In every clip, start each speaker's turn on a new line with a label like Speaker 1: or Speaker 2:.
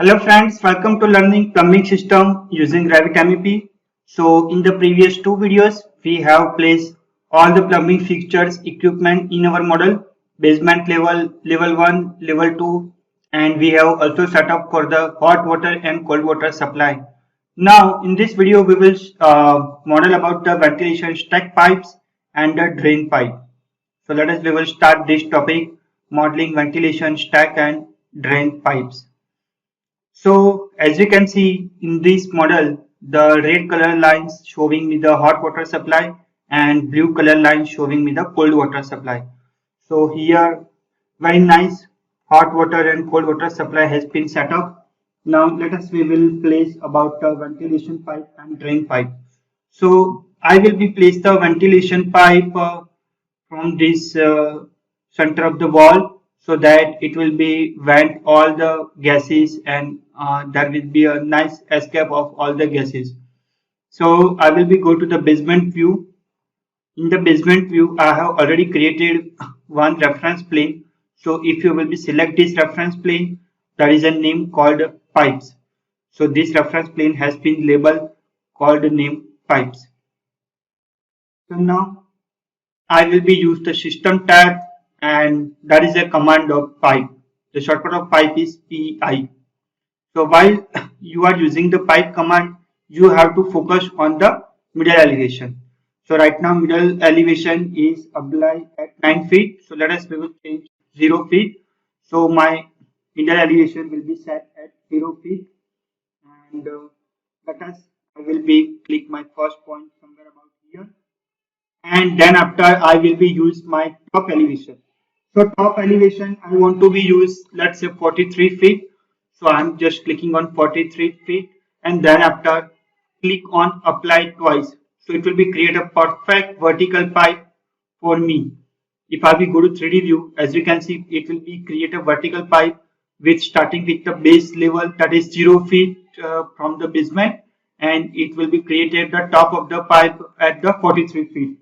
Speaker 1: Hello friends, welcome to learning plumbing system using Revit MEP. So in the previous two videos, we have placed all the plumbing fixtures equipment in our model, basement level, level 1, level 2, and we have also set up for the hot water and cold water supply. Now in this video, we will model about the ventilation stack pipes and the drain pipe. So we will start this topic, modeling ventilation stack and drain pipes. So as you can see in this model, the red color lines showing me the hot water supply and blue color line showing me the cold water supply. So here very nice hot water and cold water supply has been set up. Now we will place about the ventilation pipe and drain pipe. So I will be place the ventilation pipe from this center of the wall so that it will be vent all the gases and there will be a nice escape of all the gases. So I will be go to the basement view. In the basement view, I have already created one reference plane. So if you will be select this reference plane, there is a name called pipes. So this reference plane has been labeled called name pipes. So now I will be use the system tab and that is a command of pipe. The shortcut of pipe is PI. So while you are using the pipe command, you have to focus on the middle elevation. So right now middle elevation is applied at 9 feet. So we will change 0 feet. So my middle elevation will be set at 0 feet and let us I will be click my first point somewhere about here and then after I will be use my top elevation. So top elevation I want to be use let's say 43 feet. So I'm just clicking on 43 feet and then after click on apply twice. So it will be create a perfect vertical pipe for me. If I will go to 3D view, as you can see, it will be create a vertical pipe with starting with the base level that is 0 feet from the basement and it will be created the top of the pipe at the 43 feet.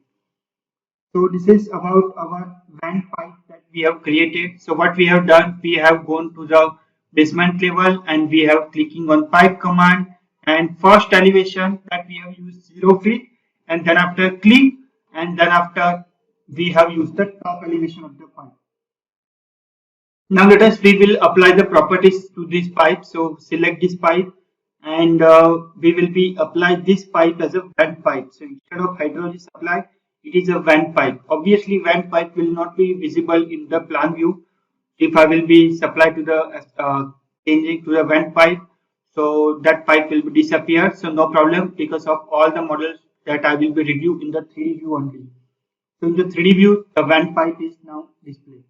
Speaker 1: So this is about our vent pipe that we have created. So what we have done, we have gone to the basement level and we have clicking on pipe command and first elevation that we have used 0 feet and then after click and then after we have used the top elevation of the pipe. Now we will apply the properties to this pipe. So select this pipe and we will be apply this pipe as a vent pipe. So instead of hydrology supply, it is a vent pipe. Obviously, vent pipe will not be visible in the plan view. If I will be supplied to the changing to the vent pipe, so that pipe will be disappear. So no problem because of all the models that I will be review in the 3D view only. So in the 3D view, the vent pipe is now displayed.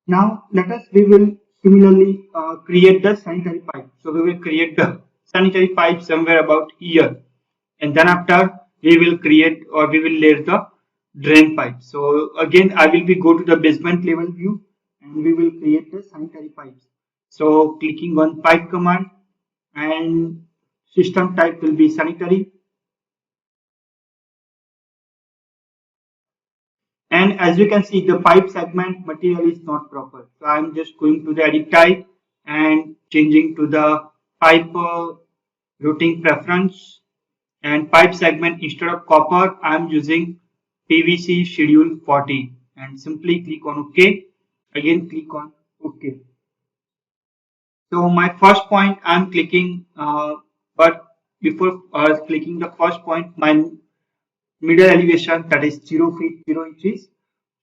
Speaker 1: Now we will similarly create the sanitary pipe. So we will create the sanitary pipe somewhere about here and then after we will create or we will lay the drain pipe. So again I will be go to the basement level view and we will create the sanitary pipes. So clicking on pipe command and system type will be sanitary. And as you can see, the pipe segment material is not proper. So I'm just going to the edit type and changing to the pipe routing preference and pipe segment instead of copper, I'm using PVC schedule 40 and simply click on OK. Again, click on OK. So my first point I'm clicking, but before clicking the first point, my middle elevation that is 0 feet 0 inches.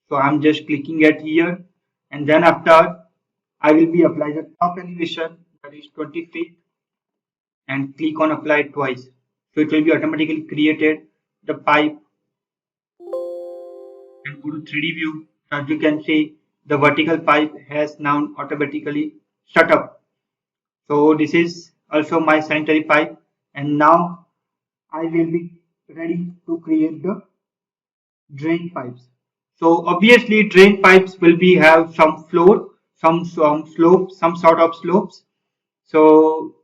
Speaker 1: So I'm just clicking at here and then after I will be apply the top elevation that is 20 feet and click on apply twice. So it will be automatically created the pipe and go to 3D view. As you can see the vertical pipe has now automatically shut up. So this is also my sanitary pipe and now I will be ready to create the drain pipes. So obviously drain pipes will be have some floor, some slope, some sort of slopes. So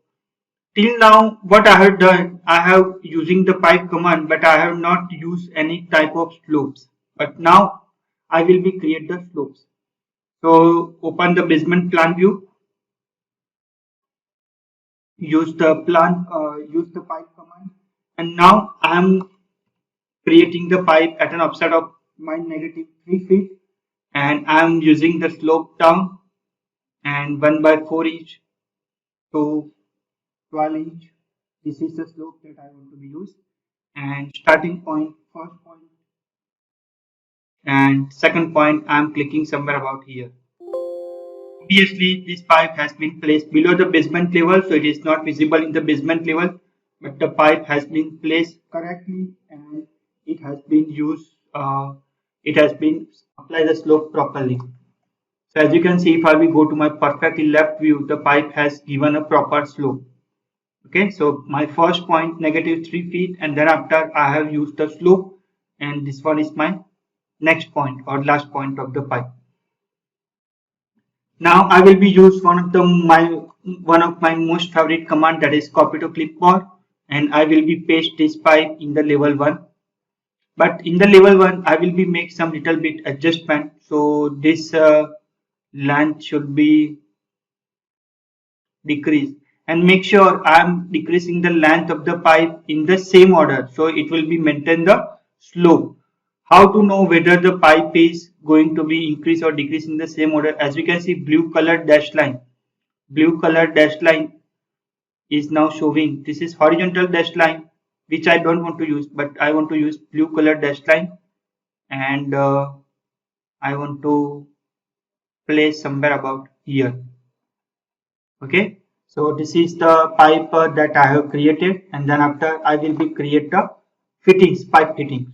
Speaker 1: till now what I have done, I have using the pipe command but I have not used any type of slopes. But now I will be create the slopes. So open the basement plan view use the use the pipe command, and now I am creating the pipe at an offset of my negative 3 feet, and I am using the slope down and 1 by 4 inch to 12 inch. This is the slope that I want to be used, and starting point, first point and second point I am clicking somewhere about here. Obviously, this pipe has been placed below the basement level, so it is not visible in the basement level, but the pipe has been placed correctly and it has been used, it has been applied the slope properly. So as you can see, if I will go to my perfectly left view, the pipe has given a proper slope. Okay, so my first point negative 3 feet, and then after I have used the slope, and this one is my next point or last point of the pipe. Now I will be use one of my most favorite command, that is copy to clipboard, and I will be paste this pipe in the level 1. But in the level 1 I will be make some little bit adjustment, so this length should be decreased, and make sure I am decreasing the length of the pipe in the same order, so it will be maintain the slope. How to know whether the pipe is going to be increase or decrease in the same order? As you can see, blue color dashed line is now showing. This is horizontal dashed line, which I don't want to use, but I want to use blue color dashed line, and I want to place somewhere about here. Okay, so this is the pipe that I have created, and then after I will be create the pipe fittings.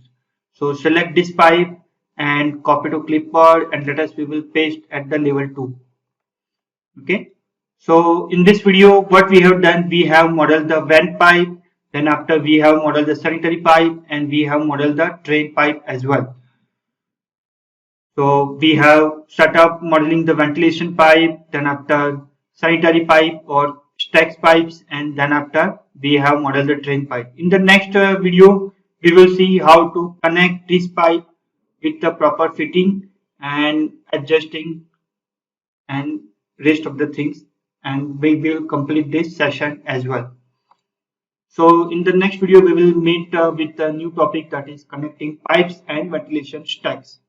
Speaker 1: So select this pipe and copy to clipboard, and let us we will paste at the level 2. Okay, so in this video what we have done, we have modeled the vent pipe, then after we have modeled the sanitary pipe, and we have modeled the drain pipe as well. So we have set up modeling the ventilation pipe, then after sanitary pipe or stacks pipes, and then after we have modeled the drain pipe. In the next video, we will see how to connect this pipe with the proper fitting and adjusting and rest of the things, and we will complete this session as well. So in the next video, we will meet with a new topic, that is connecting pipes and ventilation stacks.